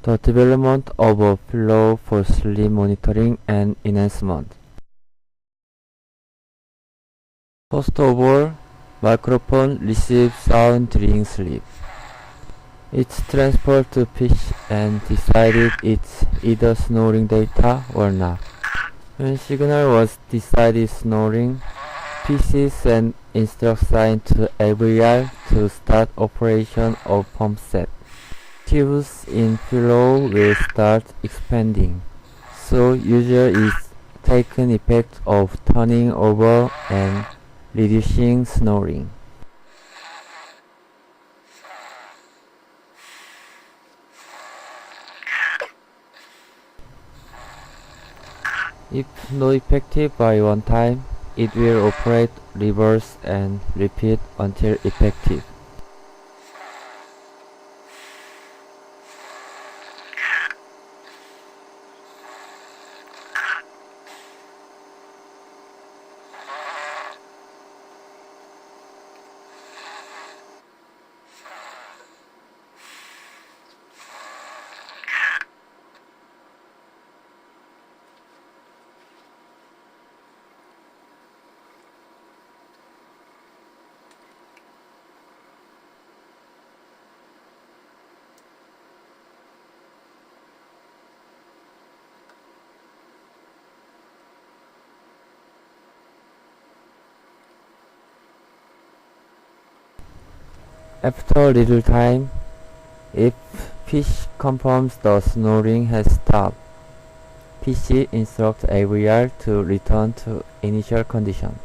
The development of a pillow for sleep monitoring and enhancement. First of all, microphone receives sound during sleep. It's transferred to PC and decided it's either snoring data or not. When signal was decided snoring, PC sent instruction to AVR to start operation of pump set. Tubes in pillow will start expanding, so user is taken effect of turning over and reducing snoring. If not effective by one time, it will operate reverse and repeat until effective. After a little time, if PC confirms the snoring has stopped, PC instructs AVR to return to initial condition.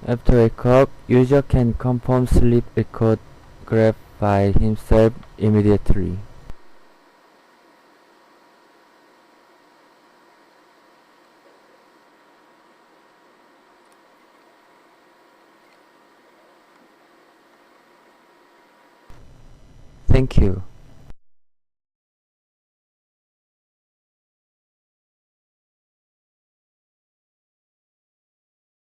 After wake up, user can confirm sleep record graph by himself immediately. Thank you.